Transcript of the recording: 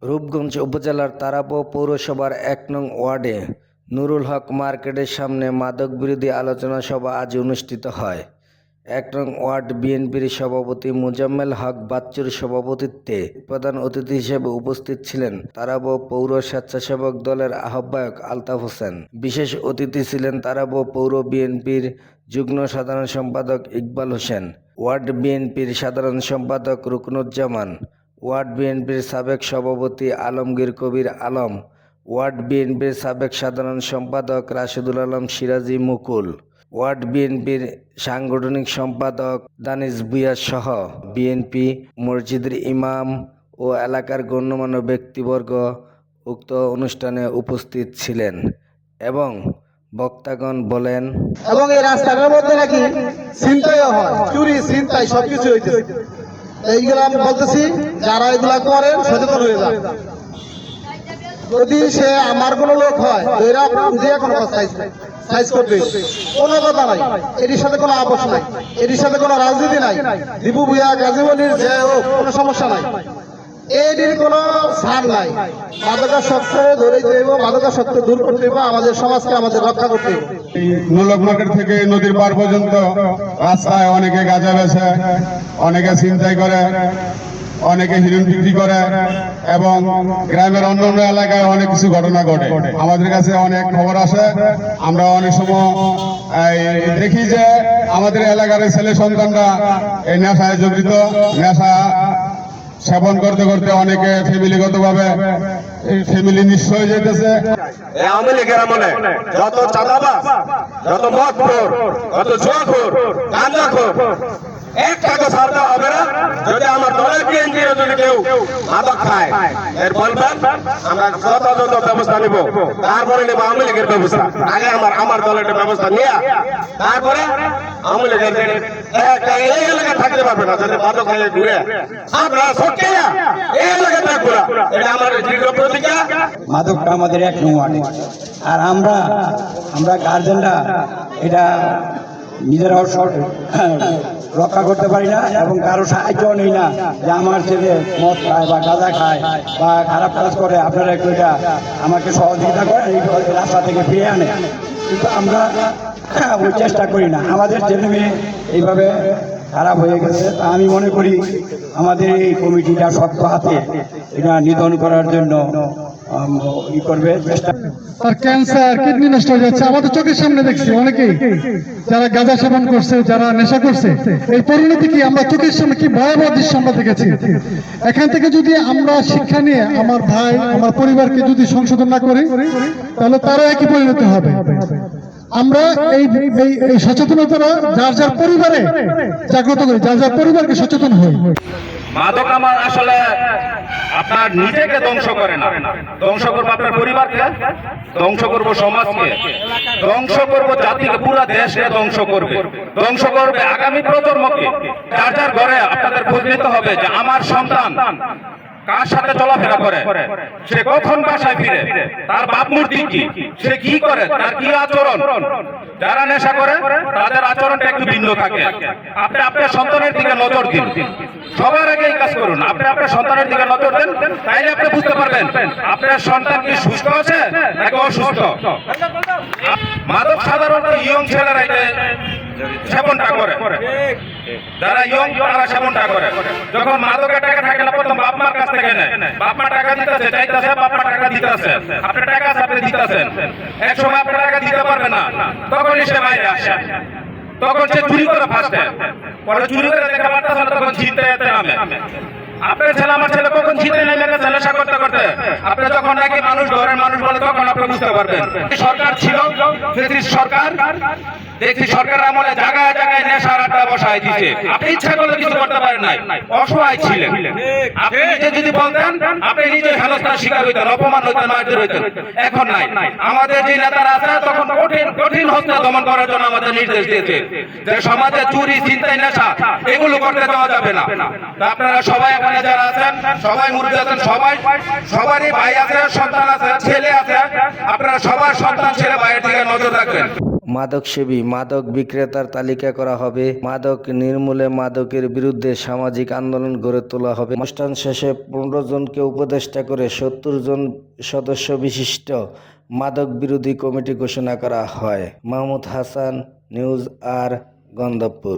রূপগঞ্জ উপজেলার তারাপো পৌরসভার ১ নং ওয়ার্ডে নুরুল হক মার্কেটের সামনে মাদক বিরোধী আলোচনা সভা আজ অনুষ্ঠিত হয়। ১ নং ওয়ার্ড বিএনপির সভাপতি মোজাম্মেল হক বাচ্চুর সভাপতিত্বে প্রধান অতিথি হিসেবে উপস্থিত ছিলেন তারাপো পৌর স্বেচ্ছাসেবক দলের আহ্বায়ক আলতাফ হোসেন। বিশেষ অতিথি ছিলেন তারাপো পৌর বিএনপির যুগ্ম সাধারণ সম্পাদক ইকবাল হোসেন, ওয়ার্ড বিএনপির সাধারণ সম্পাদক রুকনুজ্জামান, ওয়ার্ড বিএনপির সাবেক সভাপতি আলমগীর কবির আলম, ওয়ার্ড বিএনপির সাবেক সাধারণ সম্পাদক রাশেদুল আলম সিরাজি মুকুল, ওয়ার্ড বিএনপির সাংগঠনিক সম্পাদক দানিশ ভূঁইয়া সহ বিএনপি, মসজিদের ইমাম ও এলাকার গণ্যমান্য ব্যক্তিবর্গ উক্ত অনুষ্ঠানে উপস্থিত ছিলেন এবং বক্তাগণ বলেন, এবং এই রাস্তাটার মধ্যে নাকি ছিনতাইও হয়, চুরি ছিনতাই সবকিছু হইতেছে। এইগুলো আমি বলতেছি, যারা এগুলা করেন সচেতন হয়ে যান। যদি সে আমার কোনো লোক হয় তো এরা বুঝিয়া কোনো সাইজ করবে, কোনো কথা নাই, এটির সাথে কোনো আপোষ নাই, এটির সাথে কোনো রাজনীতি নাই। দীপু ভূঁইয়া, গাজী মনির যে হোক, কোনো সমস্যা নাই, এটির কোনো ছাড় নাই। মাদকাসক্ত ধরে দেব, মাদকাসক্ত দূর করতে হবে, আমাদের সমাজকে আমাদের রক্ষা করতে হবে। নুরুল মার্কেট থেকে নদীর পার পর্যন্ত রাস্তায় অনেকে গাঁজা বেচে, অনেকে ছিনতাই করে, অনেকে হিরোইন বিক্রি করে এবং গ্রামের অন্যান্য এলাকায় অনেক কিছু ঘটনা ঘটে। আমাদের কাছে অনেক খবর আসে, আমরা অনেক সময় দেখি যে আমাদের এলাকার ছেলে সন্তানরা এই নেশায় জড়িত, নেশা সেবন করতে করতে অনেকে ফ্যামিলিগতভাবে ফ্যামিলি নিঃস্ব হয়ে যেতেছে। আওয়ামী লীগের আমলে যত চাঁদাবাজ, যত মদখোর, যত জুয়াখোর, গাঁজাখোর, একটাকে ছাড় দেওয়া হবে না। যদি আমার দলের বিএনপিও যদি কেউ মাদক খায়, এর বলবেন আমরা যথাযথ ব্যবস্থা নিব, তারপরে নেব আওয়ামী লীগের ব্যবস্থা। আগে আমার দলের ব্যবস্থা নিয়ে তারপরে আওয়ামী লীগের এই এলাকায় থাকতে পারবে না। যদি মাদক খাইয়ে ঘুরে আমরা সটকাইয়া এই এলাকায় থাকবো না, এটা আমার দৃঢ় প্রতিজ্ঞা। মাদকটা আমাদের ১ নং ওয়ার্ডে, আর আমরা গার্জেনরা এটা নিজেরাও রক্ষা করতে পারি না এবং কারো সাহায্য নেই না যে আমার ছেলে মদ খায় বা গাঁজা খায় বা খারাপ কাজ করে, আপনারা একটু এটা আমাকে সহযোগিতা করেন, এই রাস্তা থেকে ফিরে আনে। কিন্তু আমরা ওই চেষ্টা করি না। আমাদের ছেলে মেয়ে এইভাবে খারাপ হয়ে গেছে। তা আমি মনে করি আমাদের এই কমিটিটা শক্ত হাতে এটা নিধন করার জন্য ই করবে, চেষ্টা। তার ক্যান্সার, কিডনি নষ্ট হয়ে যাচ্ছে, আমাদের চোখের সামনে দেখছি অনেকেই যারা গাঁজা সেবন করছে, যারা নেশা করছে, এই পরিণতি কি আমরা চোখের সামনে কি ভয়াবহ দৃশ্য আমরা দেখেছি। এখান থেকে যদি আমরা শিক্ষা নিয়ে আমার ভাই, আমার পরিবারকে যদি সংশোধন না করি, তাহলে তারও একই পরিণতি হবে। আমরা এই সচেতনতা যার যার পরিবারে জাগ্রত করি, যার যার পরিবারকে সচেতন হই। মাদক আমার আসলে আপনার নিজেকে ধ্বংস করে না, ধ্বংস করবো আপনার পরিবারকে, ধ্বংস করবো সমাজকে, ধ্বংস করবো জাতিকে, পুরা দেশকে ধ্বংস করবে আগামী প্রজন্মকে। যার যার ঘরে আপনাদের খোঁজ নিতে হবে যে আমার সন্তান কার সাথে চলাফেরা করে, সে কখন বাসায় ফিরে, তার বাপ মূর্তি কি, সে কি করে, তার কি আচরণ। যারা নেশা করে তাদের আচরণটা একটু ভিন্ন থাকে। আপনি আপনার সন্তানের দিকে নজর দিন, সবার আগে এই কাজ করুন। আপনি আপনার সন্তানের দিকে নজর দেন, তাইলে আপনি বুঝতে পারবেন আপনার সন্তান কি সুস্থ আছে নাকি অসুস্থ। মাদক সাধারণত ইয়ং ছেলেরা সেবনটা করে, যারা ইয়ং তারা সেবনটা করে। যখন মাদকের টাকা থাকে না, প্রথম বাপ মার কাছ থেকে নেয়, বাপ মা টাকা দিতেছে, চাইতেছে, বাপ মা টাকা দিতেছে, আপনার টাকা আছে আপনি দিতেছেন, এক সময় আপনার টাকা দিতে পারবে না, তখনই সে বাইরে আসে, তখন সে চুরি করে ফার্স্টে, পরে চুরি করে দেখা পারতেছে না, তখন ছিনতাইতে নামে। আপনার ছেলে আমার ছেলে কখন ছিনতাই নেমে গেছে নেশা করতে করতে, আপনি যখন নাকি মানুষ ঘরের মানুষ বলে তখন আপনি বুঝতে পারবেন। সরকার ছিল সরকার, দেখছি সরকার আমলে জায়গায় জায়গায় নেশার আড্ডা বসায় দিচ্ছে। আপনি ইচ্ছা করলে কিছু করতে পারেন নাই, অসহায় ছিলেন। আপনি নিজে যদি বলতেন আপনি নিজে হেনস্থার শিকার হইতেন, অপমান হইতেন, মারধর হইতেন। এখন নাই। আমাদের যে নেতারা আছে তখন কঠিন হত্যা দমন করার জন্য আমাদের নির্দেশ দিয়েছে যে সমাজে চুরি, ছিনতাই, নেশা এগুলো করতে দেওয়া যাবে না। আপনারা সবাই এখানে যারা আছেন, সবাই মুরব্বি আছেন, সবারই ভাই আছে, সন্তান আছে, ছেলে আছে, আপনারা সবার সন্তান ছেলে ভাইয়ের দিকে নজর রাখবেন। মাদক সেবী, মাদক বিক্রেতার তালিকা করা হবে। মাদক নির্মূলে মাদকের বিরুদ্ধে সামাজিক আন্দোলন গড়ে তোলা হবে। অনুষ্ঠান শেষে 15 জনকে উপদেষ্টা করে 70 জন সদস্য বিশিষ্ট মাদক বিরোধী কমিটি ঘোষণা করা হয়। মাহমুদ হাসান, নিউজ আর, গন্ধবপুর।